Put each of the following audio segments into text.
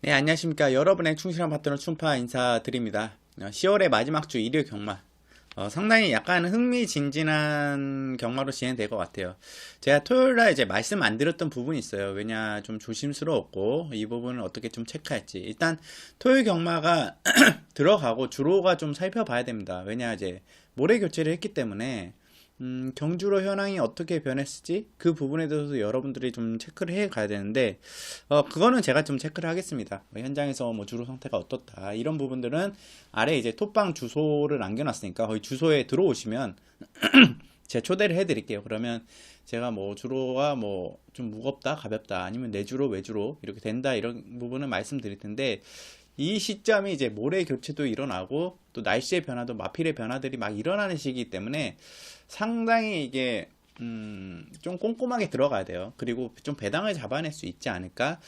네, 안녕하십니까. 여러분의 충실한 파트너 충파 인사드립니다. 10월의 마지막 주 일요 경마. 상당히 약간 흥미진진한 경마로 진행될 것 같아요. 제가 토요일날 이제 말씀 안 드렸던 부분이 있어요. 왜냐, 좀 조심스러웠고, 이 부분을 어떻게 좀 체크할지. 일단, 토요일 경마가 들어가고 주로가 좀 살펴봐야 됩니다. 왜냐, 이제, 모래 교체를 했기 때문에, 경주로 현황이 어떻게 변했을지 그 부분에 대해서 여러분들이 좀 체크를 해 가야 되는데 그거는 제가 좀 체크를 하겠습니다. 현장에서 뭐 주로 상태가 어떻다 이런 부분들은 아래 이제 톡방 주소를 남겨놨으니까 거기 주소에 들어오시면 제가 초대를 해드릴게요. 그러면 제가 뭐 주로가 뭐 좀 무겁다 가볍다 아니면 내주로 외주로 이렇게 된다 이런 부분은 말씀드릴 텐데 이 시점이 이제 모래 교체도 일어나고 또 날씨의 변화도 마필의 변화들이 막 일어나는 시기이기 때문에 상당히 이게 좀 꼼꼼하게 들어가야 돼요. 그리고 좀 배당을 잡아낼 수 있지 않을까?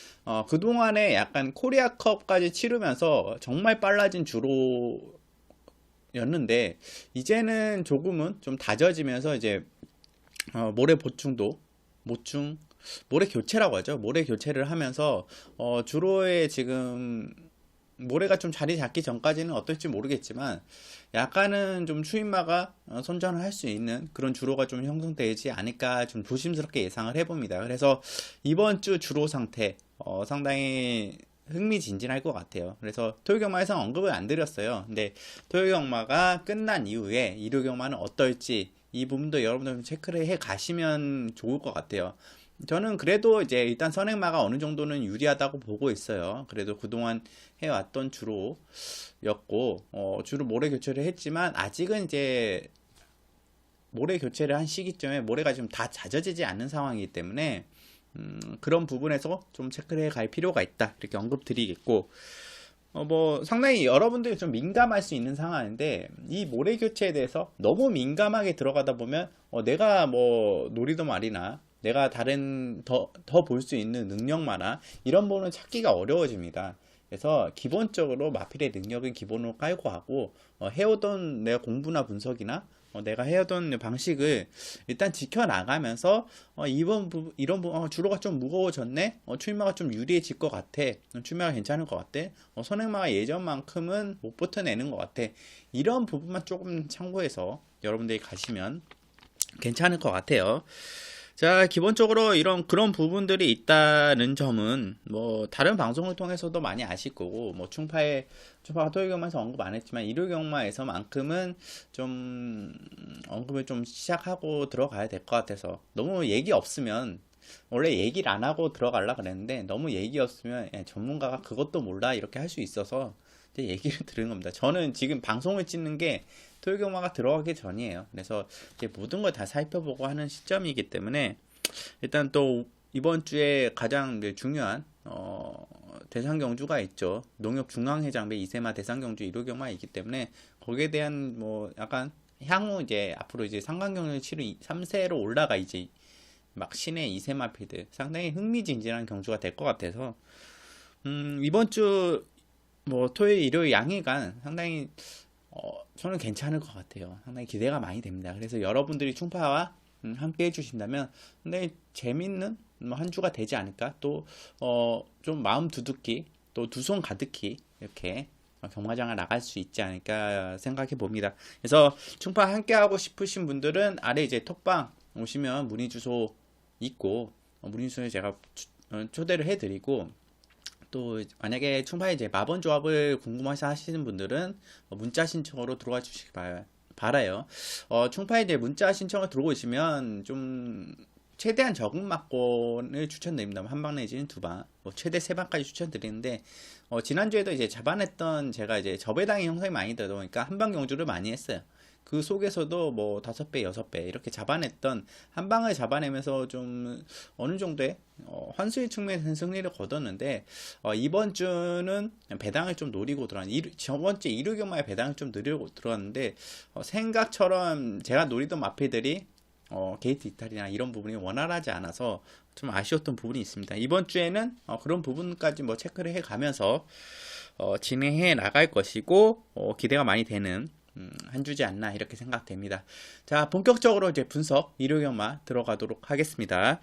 그동안에 약간 코리아컵까지 치르면서 정말 빨라진 주로였는데 이제는 조금은 좀 다져지면서 이제 모래 보충도 보충 모래 교체라고 하죠. 모래 교체를 하면서 주로의 지금 모래가 좀 자리 잡기 전까지는 어떨지 모르겠지만 약간은 좀 추임마가 선전을 할 수 있는 그런 주로가 좀 형성되지 않을까 좀 조심스럽게 예상을 해봅니다. 그래서 이번 주 주로 상태 상당히 흥미진진할 것 같아요. 그래서 토요경마에서 언급을 안 드렸어요. 근데 토요경마가 끝난 이후에 일요경마는 어떨지 이 부분도 여러분들 좀 체크를 해 가시면 좋을 것 같아요. 저는 그래도 이제 일단 선행마가 어느 정도는 유리하다고 보고 있어요. 그래도 그동안 해왔던 주로였고, 주로 모래 교체를 했지만, 아직은 이제 모래 교체를 한 시기점에 모래가 지금 다 잦아지지 않는 상황이기 때문에, 그런 부분에서 좀 체크를 해 갈 필요가 있다. 이렇게 언급드리겠고, 뭐, 상당히 여러분들이 좀 민감할 수 있는 상황인데, 이 모래 교체에 대해서 너무 민감하게 들어가다 보면, 내가 뭐, 놀이도 말이나, 내가 다른, 더 볼 수 있는 능력마나, 이런 부분을 찾기가 어려워집니다. 그래서 기본적으로 마필의 능력은 기본으로 깔고 하고, 해오던 내가 공부나 분석이나, 내가 해오던 방식을 일단 지켜나가면서 이런 주로가 좀 무거워졌네. 출마가 좀 유리해질 것 같아. 출마가 괜찮을 것 같아. 선행마가 예전만큼은 못 버텨내는 것 같아. 이런 부분만 조금 참고해서 여러분들이 가시면 괜찮을 것 같아요. 자, 기본적으로 이런 그런 부분들이 있다는 점은 뭐 다른 방송을 통해서도 많이 아실 거고 뭐 충파가 토요경마에서 언급 안 했지만 일요경마에서만큼은 좀 언급을 좀 시작하고 들어가야 될 것 같아서 너무 얘기 없으면 원래 얘기를 안 하고 들어가려 그랬는데 너무 얘기 없으면 전문가가 그것도 몰라 이렇게 할 수 있어서 이제 얘기를 들은 겁니다. 저는 지금 방송을 찍는 게 토요경마가 들어가기 전이에요. 그래서 이제 모든 걸 다 살펴보고 하는 시점이기 때문에 일단 또 이번 주에 가장 중요한 대상 경주가 있죠. 농협 중앙회장배 이세마 대상 경주 1호 경마이기 때문에 거기에 대한 뭐 약간 향후 이제 앞으로 이제 상강 경주를 치르 3세로 올라가 이제 막 신의 이세마 필드 상당히 흥미진진한 경주가 될 것 같아서 이번 주 뭐 토요일 일요일 양일간 상당히 저는 괜찮을 것 같아요. 상당히 기대가 많이 됩니다. 그래서 여러분들이 충파와 함께 해주신다면 상당히 재밌는 뭐한 주가 되지 않을까. 또, 좀 마음 두둑히, 또 두 손 가득히 이렇게 경마장을 나갈 수 있지 않을까 생각해 봅니다. 그래서 충파 함께 하고 싶으신 분들은 아래 이제 톡방 오시면 문의 주소 있고, 문의 주소에 제가 초대를 해드리고, 또 만약에 충파에 이제 마번 조합을 궁금하시 하시는 분들은 문자 신청으로 들어와 주시기 바라요. 충파에 이제 문자 신청을 들어오시면 좀 최대한 적응 막권을 추천드립니다. 한 방 내지는 두 방, 뭐 최대 세 방까지 추천드리는데 지난주에도 이제 잡아냈던 제가 이제 저배당의 형성이 많이 되다 보니까 한방 경주를 많이 했어요. 그 속에서도 뭐 5배, 6배 이렇게 잡아냈던 한 방을 잡아내면서 좀 어느 정도의 환수의 측면에서 승리를 거뒀는데 이번 주는 배당을 좀 노리고 들어왔는데 저번 주 일요경마에 배당을 좀 노리고 들어왔는데 생각처럼 제가 노리던 마필들이 게이트 이탈이나 이런 부분이 원활하지 않아서 좀 아쉬웠던 부분이 있습니다. 이번 주에는 그런 부분까지 뭐 체크를 해가면서 진행해 나갈 것이고 기대가 많이 되는 한 주지 않나 이렇게 생각됩니다. 자, 본격적으로 이제 분석 일요경마 들어가도록 하겠습니다.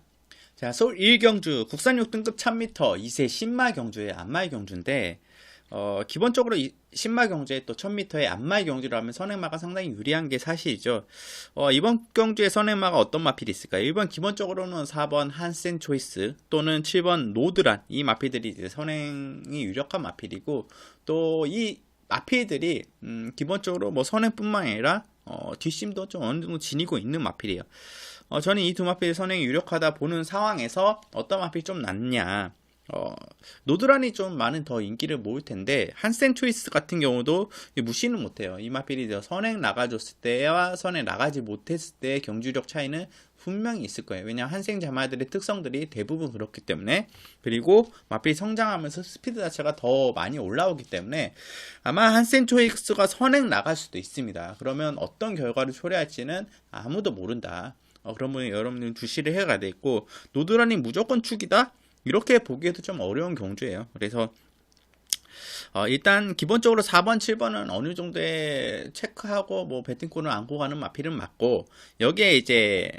자, 서울 1경주 국산 6등급 1000m 2세 신마 경주의 안마의 경주인데 기본적으로 이 신마 경주에 또 1000m의 안마의 경주를 하면 선행마가 상당히 유리한 게 사실이죠. 이번 경주에 선행마가 어떤 마필이 있을까요? 1번 기본적으로는 4번 한센 초이스 또는 7번 노드란, 이 마필들이 이제 선행이 유력한 마필이고, 또 이 마필들이 기본적으로 뭐 선행뿐만 아니라 뒷심도 좀 어느 정도 지니고 있는 마필이에요. 저는 이 두 마필 선행이 유력하다 보는 상황에서 어떤 마필이 좀 낫냐, 노드란이 좀 많은 더 인기를 모을 텐데 한센 초이스 같은 경우도 무시는 못해요. 이 마필이 선행 나가줬을 때와 선행 나가지 못했을 때의 경주력 차이는 분명히 있을 거예요. 왜냐하면 한생 자마들의 특성들이 대부분 그렇기 때문에, 그리고 마필이 성장하면서 스피드 자체가 더 많이 올라오기 때문에 아마 한센 초이스가 선행 나갈 수도 있습니다. 그러면 어떤 결과를 초래할지는 아무도 모른다. 그러면 여러분들은 주시를 해야 되겠고, 노드란이 무조건 축이다? 이렇게 보기에도 좀 어려운 경주예요. 그래서 일단 기본적으로 4번, 7번은 어느 정도의 체크하고 뭐 배팅권을 안고 가는 마필은 맞고, 여기에 이제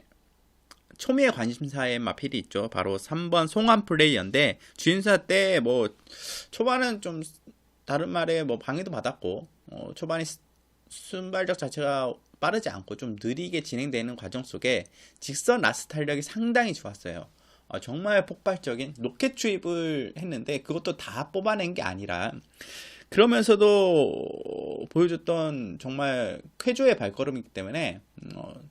초미의 관심사의 마필이 있죠. 바로 3번 송환 플레이어인데, 주임사 때 뭐 초반은 좀 다른 말에 뭐 방해도 받았고, 초반에 순발력 자체가 빠르지 않고 좀 느리게 진행되는 과정 속에 직선 라스트 탄력이 상당히 좋았어요. 정말 폭발적인 로켓 추입을 했는데 그것도 다 뽑아낸 게 아니라, 그러면서도 보여줬던 정말 쾌조의 발걸음이기 때문에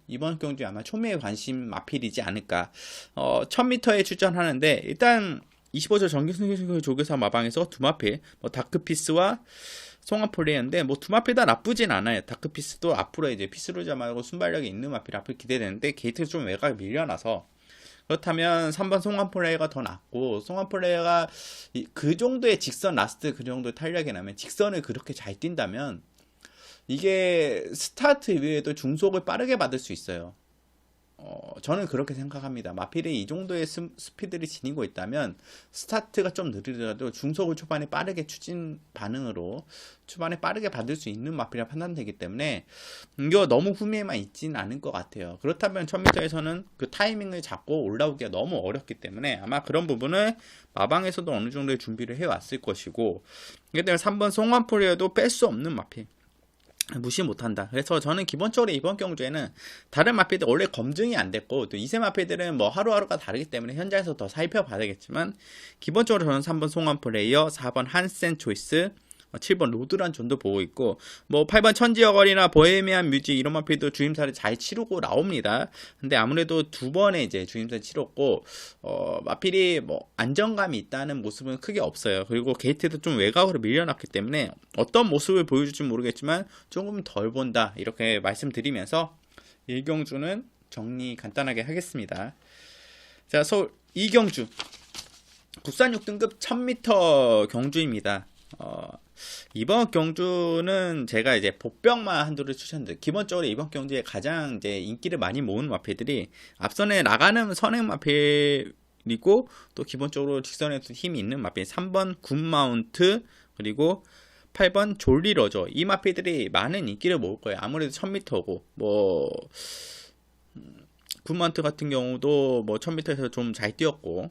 이번 경주에 아마 초미의 관심 마필이지 않을까. 1000m에 출전하는데 일단 25조 정규승 조교사 마방에서 두 마필, 다크피스와 송화폴리인데 뭐 두 마필 다 나쁘진 않아요. 다크피스도 앞으로 이제 피스루자 말고 순발력이 있는 마필 앞을 기대되는데 게이트가 좀 외곽에 밀려나서, 그렇다면 3번 송환플레이가 더 낫고, 송환플레이가 그 정도의 직선 라스트 그 정도의 탄력이 나면, 직선을 그렇게 잘 뛴다면 이게 스타트 이후에도 중속을 빠르게 받을 수 있어요. 저는 그렇게 생각합니다. 마필이 이 정도의 스피드를 지니고 있다면 스타트가 좀 느리더라도 중속을 초반에 빠르게 추진 반응으로 초반에 빠르게 받을 수 있는 마필이라 판단되기 때문에 이거 너무 후미에만 있진 않을 것 같아요. 그렇다면 1000m에서는 그 타이밍을 잡고 올라오기가 너무 어렵기 때문에 아마 그런 부분을 마방에서도 어느 정도의 준비를 해왔을 것이고, 이게 때문에 3번 송환폴리어도 뺄 수 없는 마필, 무시 못한다. 그래서 저는 기본적으로 이번 경주에는 다른 마필들 원래 검증이 안 됐고, 또 2세 마필들은 뭐 하루하루가 다르기 때문에 현장에서 더 살펴봐야겠지만, 기본적으로 저는 3번 송환 플레이어, 4번 한센 초이스, 7번 로드란 존도 보고 있고, 뭐 8번 천지여걸이나 보헤미안 뮤직 이런 마필도 주임사를 잘 치르고 나옵니다. 근데 아무래도 두 번에 이제 주임사를 치렀고, 마필이 뭐 안정감이 있다는 모습은 크게 없어요. 그리고 게이트도 좀 외곽으로 밀려났기 때문에 어떤 모습을 보여줄지 모르겠지만 조금 덜 본다, 이렇게 말씀드리면서 1경주는 정리 간단하게 하겠습니다. 자, 서울 2경주 국산 6등급 1000m 경주입니다. 이번 경주는 제가 이제 복병마 한두를 추천드려요. 기본적으로 이번 경주에 가장 이제 인기를 많이 모은 마필들이 앞선에 나가는 선행 마필이고, 또 기본적으로 직선에도 힘이 있는 마필 3번 굿마운트, 그리고 8번 졸리러죠. 이 마필들이 많은 인기를 모을 거예요. 아무래도 1000m고 뭐 굿마운트 같은 경우도 뭐 1000m에서 좀 잘 뛰었고,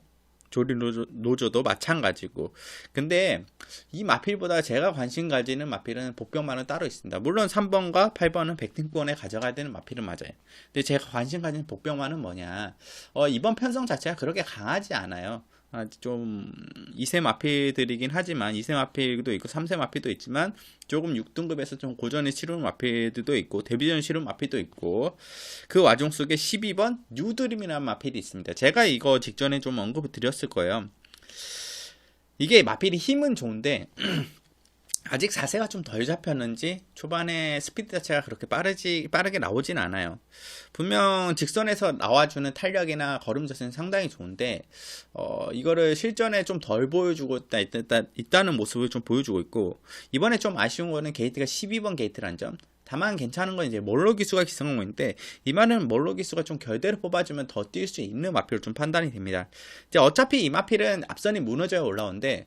조리 노조도 마찬가지고. 근데 이 마필보다 제가 관심 가지는 마필은 복병만은 따로 있습니다. 물론 3번과 8번은 백등권에 가져가야 되는 마필은 맞아요. 근데 제가 관심 가지는 복병만은 뭐냐, 이번 편성 자체가 그렇게 강하지 않아요. 좀 2세 마필들이긴 하지만 2세 마필도 있고 3세 마필도 있지만 조금 6등급에서 좀 고전에 치르는 마필들도 있고 데뷔전 치르는 마필도 있고, 그 와중 속에 12번 뉴드림이라는 마필이 있습니다. 제가 이거 직전에 좀 언급을 드렸을 거예요. 이게 마필이 힘은 좋은데 아직 4세가 좀 덜 잡혔는지 초반에 스피드 자체가 그렇게 빠르게 나오진 않아요. 분명 직선에서 나와주는 탄력이나 걸음 자세는 상당히 좋은데 이거를 실전에 좀 덜 보여주고 있다는 모습을 좀 보여주고 있고, 이번에 좀 아쉬운 거는 게이트가 12번 게이트라는 점. 다만 괜찮은 건 이제 몰로 기수가 기승공인데, 이 말은 몰로 기수가 좀 결대로 뽑아주면 더 뛸 수 있는 마필로 좀 판단이 됩니다. 이제 어차피 이 마필은 앞선이 무너져야 올라오는데,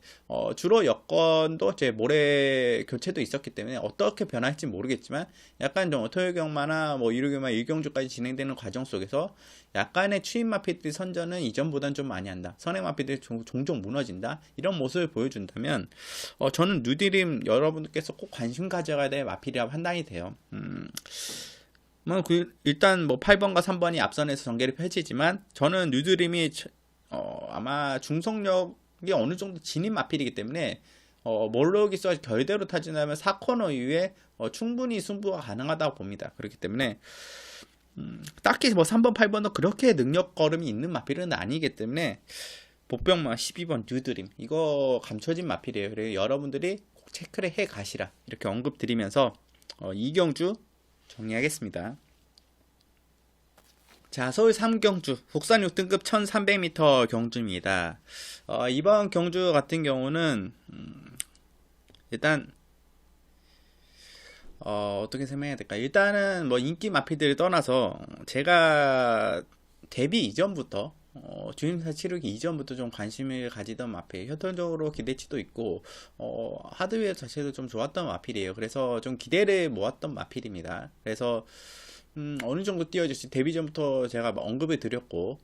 주로 여건도 이제 모래 교체도 있었기 때문에 어떻게 변할지 모르겠지만, 약간 좀 토요경마나 뭐 이루경마 일경주까지 진행되는 과정 속에서 약간의 추임 마필들이 선전은 이전보단 좀 많이 한다, 선행 마필들이 종종 무너진다, 이런 모습을 보여준다면 저는 누드림 여러분들께서 꼭 관심 가져가야 될 마필이라고 판단이 돼요. 일단 뭐 8번과 3번이 앞선에서 전개를 펼치지만, 저는 누드림이 아마 중속력이 어느 정도 지닌 마필이기 때문에 몰로기스가 결대로 타진다면 4코너 이후에 충분히 승부가 가능하다고 봅니다. 그렇기 때문에 딱히 뭐 3번, 8번도 그렇게 능력 걸음이 있는 마필은 아니기 때문에 보병마 12번 뉴드림, 이거 감춰진 마필이에요. 그래서 여러분들이 꼭 체크를 해 가시라, 이렇게 언급 드리면서 이경주 정리하겠습니다. 자, 서울 3경주 국산 6등급 1300m 경주입니다. 이번 경주 같은 경우는 일단 어떻게 설명해야 될까? 일단은 뭐 인기 마필들을 떠나서 제가 데뷔 이전부터 주임사 치르기 이전부터 좀 관심을 가지던 마필, 효율적으로 기대치도 있고 하드웨어 자체도 좀 좋았던 마필이에요. 그래서 좀 기대를 모았던 마필입니다. 그래서 어느 정도 띄워줄지 데뷔 전부터 제가 언급을 드렸고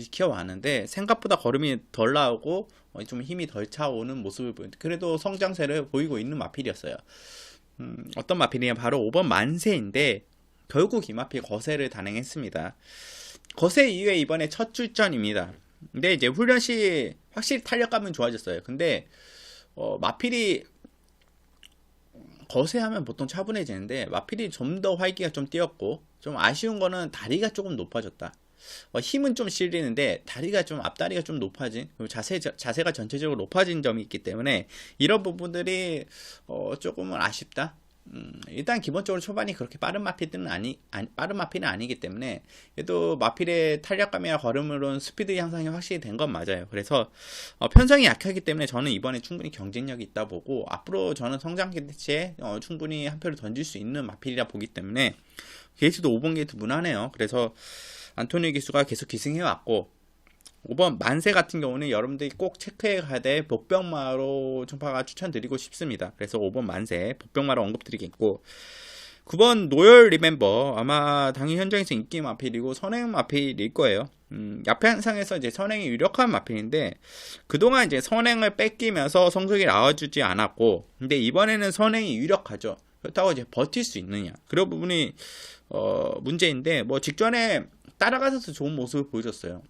지켜왔는데, 생각보다 걸음이 덜 나오고 좀 힘이 덜 차오는 모습을 보이는데, 그래도 성장세를 보이고 있는 마필이었어요. 어떤 마필이냐, 바로 5번 만세인데, 결국 이 마필 거세를 단행했습니다. 거세 이후에 이번에 첫 출전입니다. 근데 이제 훈련 시 확실히 탄력감은 좋아졌어요. 근데 마필이 거세하면 보통 차분해지는데, 마필이 좀 더 활기가 좀 뛰었고, 좀 아쉬운 거는 다리가 조금 높아졌다. 힘은 좀 실리는데 다리가 좀, 앞다리가 좀 높아진, 그리고 자세가 전체적으로 높아진 점이 있기 때문에 이런 부분들이 조금은 아쉽다. 일단 기본적으로 초반이 그렇게 빠른 마필은 아니기 때문에, 그래도 마필의 탄력감이나 걸음으로는 스피드 향상이 확실히 된 건 맞아요. 그래서 편성이 약하기 때문에 저는 이번에 충분히 경쟁력이 있다 보고, 앞으로 저는 성장 기대치에 충분히 한 표를 던질 수 있는 마필이라 보기 때문에, 게이트도 5번 게이트 무난해요. 그래서 안토니오 기수가 계속 기승해왔고, 5번 만세 같은 경우는 여러분들이 꼭 체크해 가야 될 복병마로 총파가 추천드리고 싶습니다. 그래서 5번 만세 복병마로 언급드리겠고, 9번 노열 리멤버, 아마 당일 현장에서 인기 마필이고 선행 마필일 거예요. 야편상에서 이제 선행이 유력한 마필인데, 그동안 이제 선행을 뺏기면서 성적이 나와주지 않았고, 근데 이번에는 선행이 유력하죠. 그렇다고 이제 버틸 수 있느냐, 그런 부분이 문제인데, 뭐 직전에 따라가서 좋은 모습을 보여줬어요.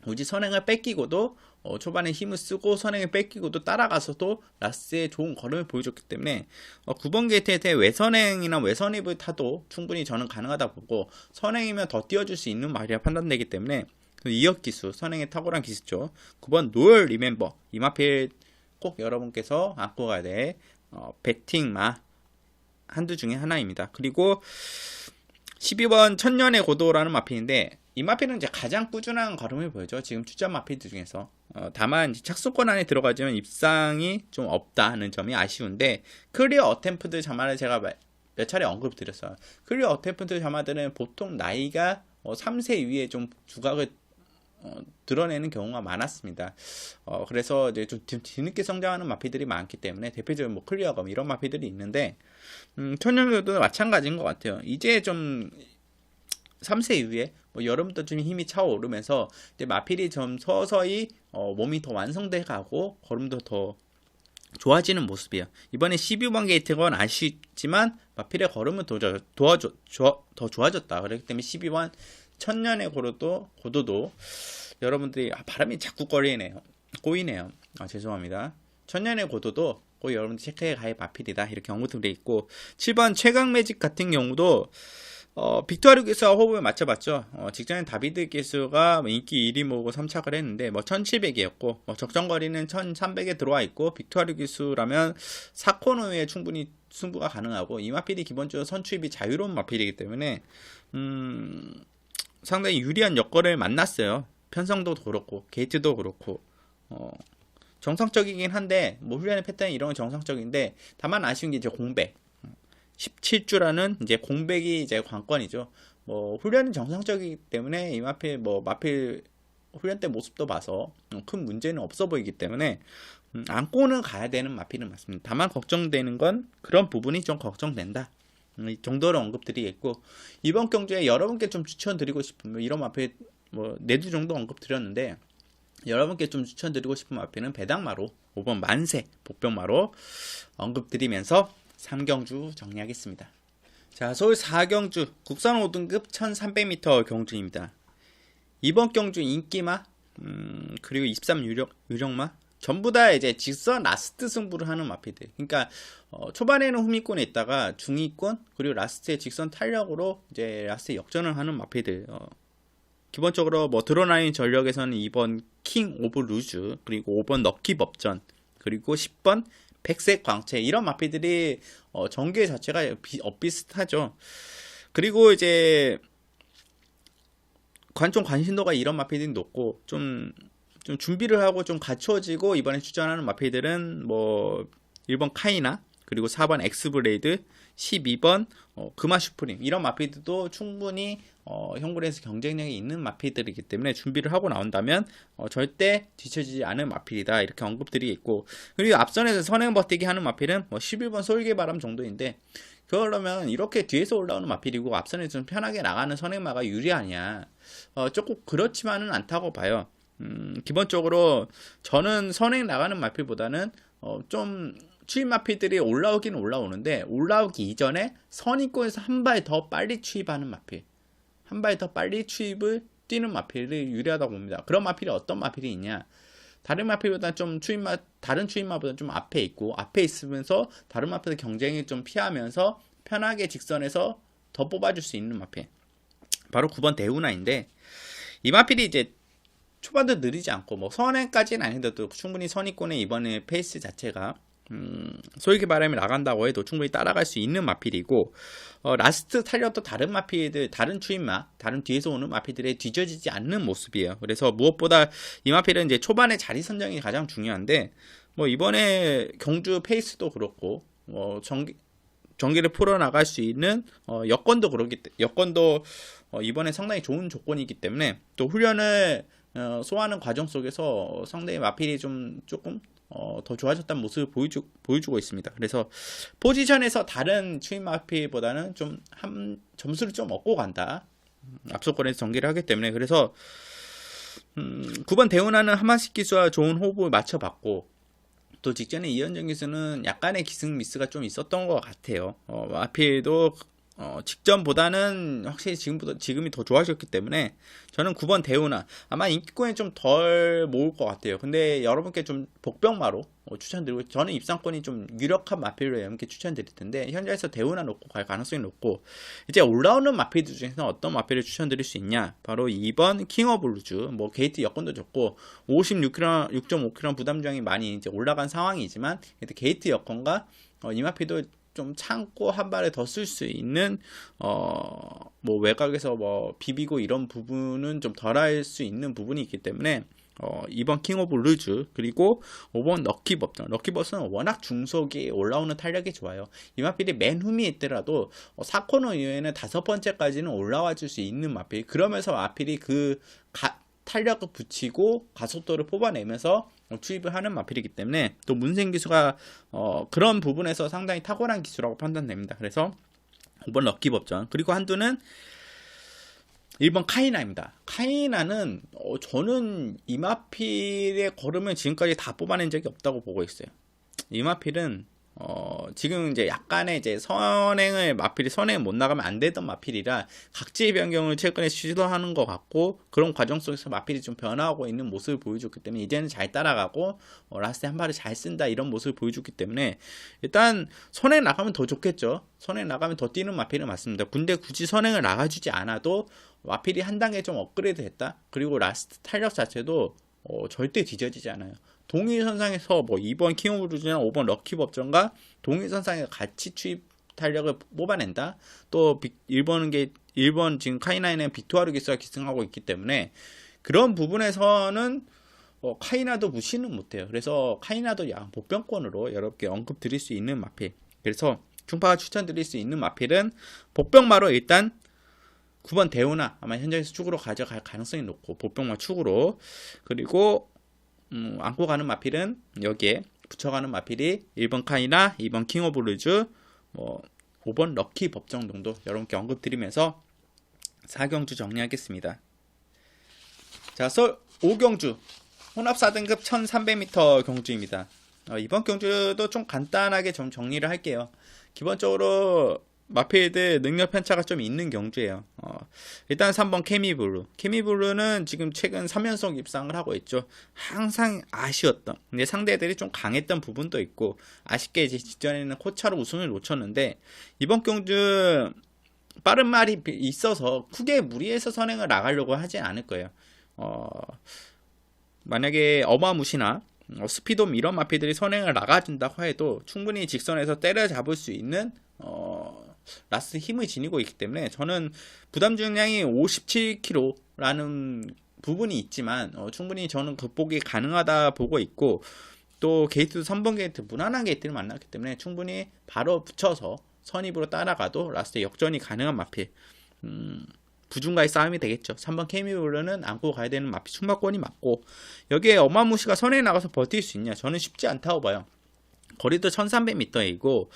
굳이 선행을 뺏기고도 초반에 힘을 쓰고 선행을 뺏기고도 따라가서도 라스에 좋은 걸음을 보여줬기 때문에 9번 게이트에 대해 외선행이나 외선입을 타도 충분히 저는 가능하다 보고, 선행이면 더 띄워줄 수 있는 말이라 판단되기 때문에 이역 기수, 선행에 탁월한 기수죠. 9번 노열 리멤버, 이 마필 꼭 여러분께서 안고 가야 될 배팅마 한두 중에 하나입니다. 그리고 12번 천년의 고도라는 마필인데, 이 마필은 이제 가장 꾸준한 걸음을 보여줘, 지금 추천 마필들 중에서. 다만 착수권 안에 들어가지만 입상이 좀 없다는 점이 아쉬운데, 클리어 어템프트 자마를 제가 몇 차례 언급드렸어요. 클리어 어템프트 자마들은 보통 나이가 3세 위에 좀 두각을 드러내는 경우가 많았습니다. 그래서 이제 좀 뒤늦게 성장하는 마필들이 많기 때문에, 대표적으로 뭐 클리어검 이런 마필들이 있는데, 천년교도 마찬가지인 것 같아요. 이제 좀 3세 이후에 뭐 여름부터 좀 힘이 차오르면서 이제 마필이 좀 서서히 몸이 더 완성돼 가고 걸음도 더 좋아지는 모습이에요. 이번에 12번 게이트건 아쉽지만 마필의 걸음은 더 좋아졌다. 그렇기 때문에 12번 천년의 고도도 여러분들이 발음이 자꾸 꼬이네요. 죄송합니다. 천년의 고도도 꼭 여러분들 체크해 가야 마필이다, 이렇게 언급되어 있고, 7번 최강 매직 같은 경우도 빅토르 기수와 호흡을 맞춰봤죠. 직전에 다비드 기수가 인기 1위 모으고 3착을 했는데 1700이었고, 적정거리는 1300에 들어와 있고, 빅토르 기수라면 4코너에 충분히 승부가 가능하고, 이 마필이 기본적으로 선출입이 자유로운 마필이기 때문에 상당히 유리한 여건을 만났어요. 편성도 그렇고 게이트도 그렇고 정상적이긴 한데, 뭐 훈련의 패턴 이런 건 정상적인데, 다만 아쉬운 게 이제 공백. 17주라는 이제 공백이 이제 관건이죠. 뭐 훈련은 정상적이기 때문에 이마필 뭐 마필 훈련 때 모습도 봐서 큰 문제는 없어 보이기 때문에 안고는 가야 되는 마필은 맞습니다. 다만 걱정되는 건 그런 부분이 좀 걱정된다. 이 정도로 언급드리겠고, 이번 경주에 여러분께 좀 추천드리고 싶은 뭐 이런 마필 뭐 4두 정도 언급드렸는데, 여러분께 좀 추천드리고 싶은 마필은 배당마로 5번 만세 복병마로 언급드리면서 3경주 정리하겠습니다. 자, 서울 4경주 국산 5등급 1300m 경주입니다. 이번 경주 인기마 그리고 23 유력마 전부 다 이제 직선 라스트 승부를 하는 마필들. 그러니까 초반에는 후미권에 있다가 중위권 그리고 라스트의 직선 탄력으로 이제 라스트 역전을 하는 마필들. 기본적으로 뭐 드러나인 전력에서는 2번 킹 오브 루즈 그리고 5번 럭키 법전 그리고 10번 백색 광채 이런 마필들이 전개 자체가 비슷하죠. 그리고 이제 관점 관심도가 이런 마필들이 높고 좀 준비를 하고 좀 갖춰지고 이번에 출전하는 마필들은 뭐 1번 카이나 그리고 4번 엑스브레이드 12번 금화 슈프림 이런 마필들도 충분히 형굴에서 경쟁력이 있는 마필들이기 때문에 준비를 하고 나온다면 절대 뒤처지지 않은 마필이다 이렇게 언급드리겠고, 그리고 앞선에서 선행 버티기 하는 마필은 뭐 11번 솔개바람 정도인데, 그러려면 이렇게 뒤에서 올라오는 마필이고 앞선에서 좀 편하게 나가는 선행마가 유리하냐, 조금 그렇지만은 않다고 봐요. 기본적으로 저는 선행 나가는 마필보다는 좀 추입 마필들이 올라오긴 올라오는데 올라오기 이전에 선입권에서 한 발 더 빨리 추입하는 마필, 한 발 더 빨리 추입을 뛰는 마필이 유리하다고 봅니다. 그런 마필이 어떤 마필이 있냐, 다른 마필보다 좀 다른 추입마보다 좀 앞에 있고 앞에 있으면서 다른 마필의 경쟁을 좀 피하면서 편하게 직선에서 더 뽑아줄 수 있는 마필, 바로 9번 대우나인데, 이 마필이 이제 초반도 느리지 않고 뭐 선행까지는 아닌데도 충분히 선입권에 이번에 페이스 자체가 솔기 바람이 나간다고 해도 충분히 따라갈 수 있는 마필이고, 라스트 탄력도 다른 마필들, 다른 추임마, 다른 뒤에서 오는 마필들에 뒤져지지 않는 모습이에요. 그래서 무엇보다 이 마필은 이제 초반에 자리 선정이 가장 중요한데, 뭐 이번에 경주 페이스도 그렇고, 전기를 풀어나갈 수 있는 여건도 여건도 이번에 상당히 좋은 조건이기 때문에 또 훈련을 소화하는 과정 속에서 상당히 마필이 조금 더 좋아졌다는 모습을 보여주고 있습니다. 그래서 포지션에서 다른 추임 마필보다는 좀 점수를 좀 얻고 간다. 앞서권에서 전개를 하기 때문에. 그래서 9번 대운하는 한만식 기수와 좋은 호흡을 맞춰봤고, 또 직전에 이현정 기수는 약간의 기승 미스가 좀 있었던 것 같아요. 마필도 직전보다는 확실히 지금이 더 좋아졌기 때문에 저는 9번 대우나 아마 인기권이 좀 덜 모을 것 같아요. 근데 여러분께 좀 복병마로 추천드리고, 저는 입상권이 좀 유력한 마필로 여러분께 추천드릴 텐데 현재에서 대우나 놓고 갈 가능성이 높고, 이제 올라오는 마필들 중에서 어떤 마필을 추천드릴 수 있냐, 바로 2번 킹 오브 루즈, 뭐 게이트 여건도 좋고 6.5kg 부담중이 많이 이제 올라간 상황이지만 게이트 여건과 이 마필도 좀 참고 한 발에 더 쓸 수 있는 뭐 외곽에서 뭐 비비고 이런 부분은 좀 덜할 수 있는 부분이 있기 때문에 2번 킹 오브 루즈 그리고 5번 럭키 법전. 럭키 법전은 워낙 중속이 올라오는 탄력이 좋아요. 이 마필이 맨 흠이 있더라도 4코너 이후에는 5번째까지는 올라와 줄 수 있는 마필, 그러면서 마필이 탄력을 붙이고 가속도를 뽑아내면서 추입을 하는 마필이기 때문에 또 문생 기수가 그런 부분에서 상당히 탁월한 기수라고 판단됩니다. 그래서 5번 럭키 법전, 그리고 한두는 1번 카이나입니다. 카이나는 저는 이 마필의 걸음을 지금까지 다 뽑아낸 적이 없다고 보고 있어요. 이 마필은 지금 이제 약간의 이제 마필이 선행을 못 나가면 안 되던 마필이라 각지의 변경을 최근에 시도하는 것 같고, 그런 과정 속에서 마필이 좀 변화하고 있는 모습을 보여줬기 때문에 이제는 잘 따라가고 라스트에 한 발을 잘 쓴다 이런 모습을 보여줬기 때문에 일단 선행 나가면 더 좋겠죠. 선행 나가면 더 뛰는 마필은 맞습니다. 근데 굳이 선행을 나가주지 않아도 마필이 한 단계 좀 업그레이드 됐다. 그리고 라스트 탄력 자체도 절대 뒤져지지 않아요. 동일선상에서 뭐 2번 킹 오브 루즈나 5번 럭키 법전과 동일선상에 같이 추입 탄력을 뽑아낸다. 또 1번 지금 카이나에는 비투아르 기수가 기승하고 있기 때문에 그런 부분에서는 카이나도 무시는 못해요. 그래서 카이나도 복병권으로 여러분께 언급드릴 수 있는 마필. 그래서 충파가 추천드릴 수 있는 마필은 복병마로 일단 9번 대우나 아마 현장에서 축으로 가져갈 가능성이 높고 복병마 축으로 그리고 안고 가는 마필은 여기에 붙여가는 마필이 1번 카이나 2번 킹 오브 루즈 뭐 5번 럭키 법정 정도 여러분께 언급드리면서 4경주 정리하겠습니다. 자, 서울 5경주 혼합 4등급 1300m 경주입니다. 이번 경주도 좀 간단하게 좀 정리를 할게요. 기본적으로 마필드 능력 편차가 좀 있는 경주예요. 일단 3번 케미블루는 지금 최근 3연속 입상을 하고 있죠. 항상 아쉬웠던 근데 상대들이 좀 강했던 부분도 있고 아쉽게 이제 직전에는 코차로 우승을 놓쳤는데 이번 경주 빠른 말이 있어서 크게 무리해서 선행을 나가려고 하진 않을 거예요. 만약에 어마무시나 스피돔 이런 마필들이 선행을 나가준다고 해도 충분히 직선에서 때려잡을 수 있는 라스트 힘을 지니고 있기 때문에 저는 부담 중량이 57kg라는 부분이 있지만 충분히 저는 극복이 가능하다 보고 있고 또 게이트도 3번 게이트 무난한 게이트를 만났기 때문에 충분히 바로 붙여서 선입으로 따라가도 라스트 역전이 가능한 마필 부중가의 싸움이 되겠죠. 3번 케미블루는 안고 가야 되는 마필 충박권이 맞고 여기에 어마무시가 선에 나가서 버틸 수 있냐 저는 쉽지 않다고 봐요. 거리도 1300m이고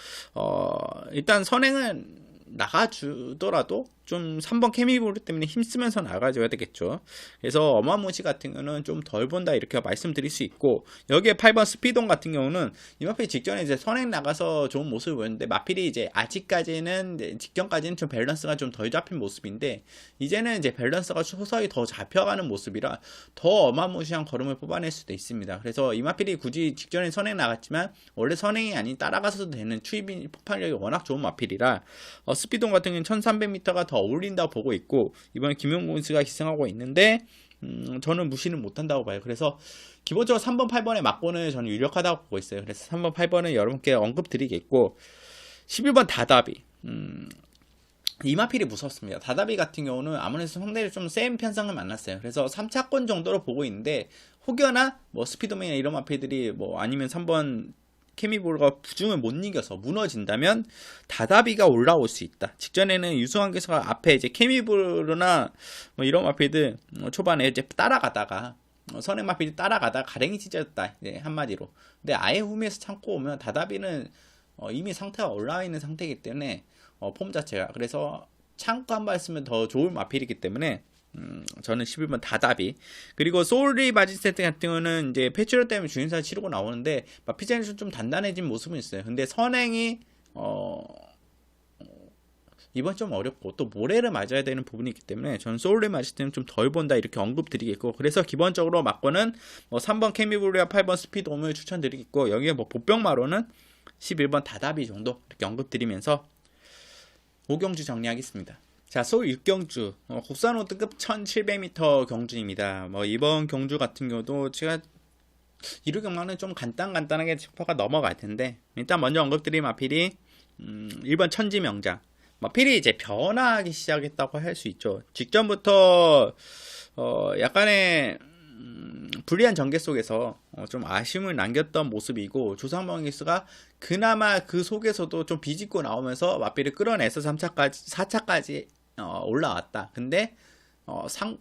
일단 선행은 나가주더라도 좀 3번 케미블루 때문에 힘쓰면서 나가줘야 되겠죠. 그래서 어마무시 같은 경우는 좀 덜 본다 이렇게 말씀드릴 수 있고 여기에 8번 스피동 같은 경우는 이 마필 직전에 이제 선행 나가서 좋은 모습을 보였는데 마필이 이제 아직까지는 직전까지는 좀 밸런스가 좀 덜 잡힌 모습인데 이제는 이제 밸런스가 서서히 더 잡혀가는 모습이라 더 어마무시한 걸음을 뽑아낼 수도 있습니다. 그래서 이 마필이 굳이 직전에 선행 나갔지만 원래 선행이 아닌 따라가서도 되는 추입 폭발력이 워낙 좋은 마필이라 스피동 같은 경우는 1300m가 더 어울린다고 보고 있고 이번에 김용곤 씨가 기승하고 있는데 저는 무시는 못한다고 봐요. 그래서 기본적으로 3번 8번의 막고는 저는 유력하다고 보고 있어요. 그래서 3번 8번은 여러분께 언급드리겠고 11번 다다비 이 마필이 무섭습니다. 다다비 같은 경우는 아무래도 상대를 좀 센 편성을 만났어요. 그래서 3차권 정도로 보고 있는데 혹여나 뭐 스피드맨이나 이런 마필들이 뭐 아니면 3번 케미볼가 부중을 못 이겨서 무너진다면 다다비가 올라올 수 있다. 직전에는 유승환 기수가 앞에 이제 케미볼이나 뭐 이런 마필들 초반에 이제 따라가다가 선행 마필이 따라가다가 가랭이 찢어졌다. 네, 한마디로. 근데 아예 후미에서 참고 오면 다다비는 이미 상태가 올라와 있는 상태이기 때문에 폼 자체가 그래서 참고 한 번 했으면 더 좋은 마필이기 때문에 저는 11번 다다비 그리고 소울리 마지세트 같은 경우는 이제 패치로 때문에 주인사 치르고 나오는데 마피자에서 좀 단단해진 모습은 있어요. 근데 선행이 이번 좀 어렵고 또 모래를 맞아야 되는 부분이 있기 때문에 저는 소울리 마지세트는 좀 덜 본다 이렇게 언급드리겠고 그래서 기본적으로 막고는 3번 케미블루와 8번 스피드홈을 추천드리겠고 여기에 뭐 보병마로는 11번 다다비 정도 이렇게 언급드리면서 5경주 정리하겠습니다. 자, 서울 6경주 국산 5등급 1700m 경주입니다. 이번 경주 같은 경우도 제가 이루 경마는 좀 간단하게 짚어가 넘어갈 텐데 일단 먼저 언급드린 마필이 1번 천지명장 마필이 이제 변화하기 시작했다고 할 수 있죠. 직전부터 약간의 불리한 전개 속에서 좀 아쉬움을 남겼던 모습이고 조상범 기수가 그나마 그 속에서도 좀 비집고 나오면서 마필을 끌어내서 3차까지 4차까지 올라왔다. 근데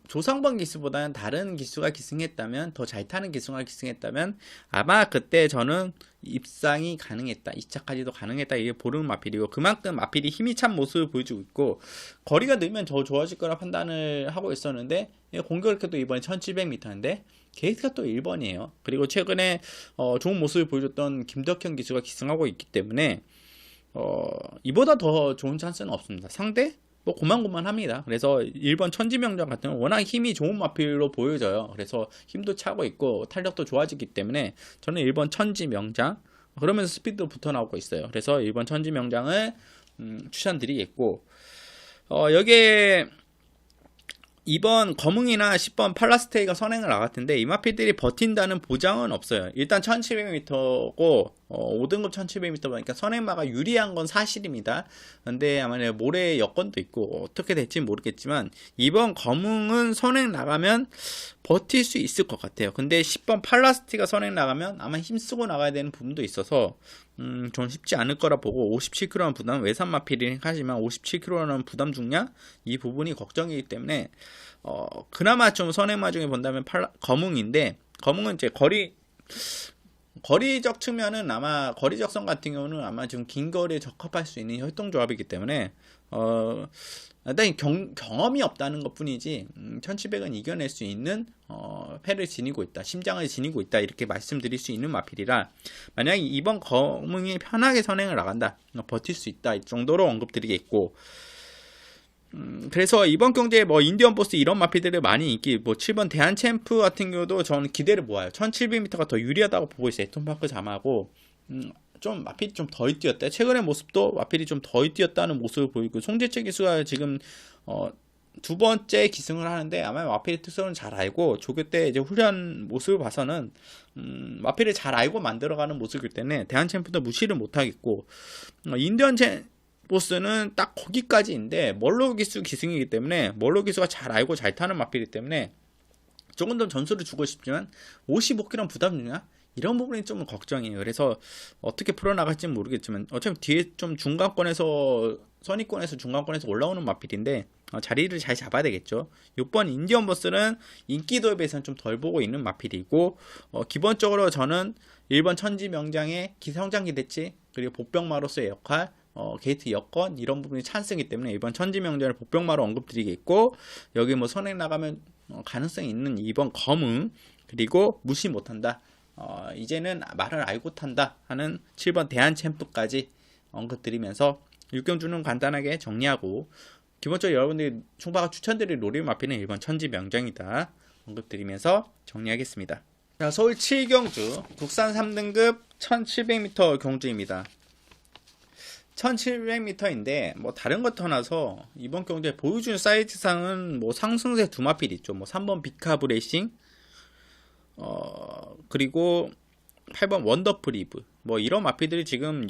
조상범 기수보다는 다른 기수가 기승했다면 더 잘 타는 기수가 기승했다면 아마 그때 저는 입상이 가능했다. 2차까지도 가능했다. 이게 보르는 마필이고 그만큼 마필이 힘이 찬 모습을 보여주고 있고 거리가 늘면 더 좋아질 거라 판단을 하고 있었는데 공교롭게도 이번에 1700m인데 게이트가 또 1번이에요. 그리고 최근에 좋은 모습을 보여줬던 김덕현 기수가 기승하고 있기 때문에 이보다 더 좋은 찬스는 없습니다. 상대 고만고만합니다. 그래서 1번 천지명장 같은 건 워낙 힘이 좋은 마필로 보여져요. 그래서 힘도 차고 있고 탄력도 좋아지기 때문에 저는 1번 천지명장 그러면서 스피드도 붙어 나오고 있어요. 그래서 1번 천지명장을 추천드리겠고 여기에 2번 거뭉이나 10번 팔라스테이가 선행을 나갔는데 이 마필들이 버틴다는 보장은 없어요. 일단 1700m고 5등급 1700m 보니까 선행마가 유리한 건 사실입니다. 근데 아마 모레 여건도 있고 어떻게 될지 모르겠지만 이번 검응은 선행 나가면 버틸 수 있을 것 같아요. 근데 10번 팔라스티가 선행 나가면 아마 힘쓰고 나가야 되는 부분도 있어서 좀 쉽지 않을 거라 보고 57kg는 부담, 외산 마필이긴 하지만 57kg는 부담 중량 이 부분이 걱정이기 때문에 그나마 좀 선행마 중에 본다면 검응인데 검응은 이제 거리적 측면은 아마 거리적성 같은 경우는 아마 좀 긴 거리에 적합할 수 있는 혈동조합이기 때문에 일단 경험이 없다는 것 뿐이지 1700은 이겨낼 수 있는 패를 지니고 있다, 심장을 지니고 있다 이렇게 말씀드릴 수 있는 마필이라 만약에 이번 검응이 편하게 선행을 나간다, 버틸 수 있다 이 정도로 언급드리겠고 그래서 이번 경기에 뭐 인디언 보스 이런 마필들을 많이 인기, 뭐 7번 대한 챔프 같은 경우도 저는 기대를 모아요. 1700m가 더 유리하다고 보고 있어요. 에톤파크 잠하고 좀 마필이 좀 덜 뛰었다. 최근의 모습도 마필이 좀 덜 뛰었다는 모습을 보이고 송재철 기수가 지금 두 번째 기승을 하는데 아마 마필의 특성을 잘 알고 조교 때 이제 훈련 모습을 봐서는 마필을 잘 알고 만들어가는 모습이기 때문에 대한 챔프도 무시를 못하겠고 인디언 보스는 딱 거기까지인데 멀로 기수 기승이기 때문에 멀로 기수가 잘 알고 잘 타는 마필이기 때문에 조금 더 전수를 주고 싶지만 55kg 부담 주냐? 이런 부분이 좀 걱정이에요. 그래서 어떻게 풀어나갈지는 모르겠지만 어차피 뒤에 좀 중간권에서 선위권에서 중간권에서 올라오는 마필인데 자리를 잘 잡아야 되겠죠. 6번 인디언 보스는 인기도에 비해서는 좀 덜 보고 있는 마필이고 기본적으로 저는 1번 천지명장의 성장 기대치 그리고 복병마로서의 역할 게이트 여건 이런 부분이 찬스이기 때문에 이번 천지명장을 복병마로 언급드리겠고 여기 뭐 선행 나가면 가능성이 있는 2번 검응 그리고 무시 못한다. 이제는 말을 알고 탄다 하는 7번 대한챔프까지 언급드리면서 6경주는 간단하게 정리하고 기본적으로 여러분들이 총파가 추천드릴 롤리 마피는 1번 천지명장이다 언급드리면서 정리하겠습니다. 자, 서울 7경주 국산 3등급 1700m 경주입니다. 1700m인데 뭐 다른 것 떠나서 이번 경주에 보여준 사이즈상은 뭐 상승세 두 마필 있죠. 뭐 3번 비카브 레이싱 그리고 8번 원더프리브 뭐 이런 마필들이 지금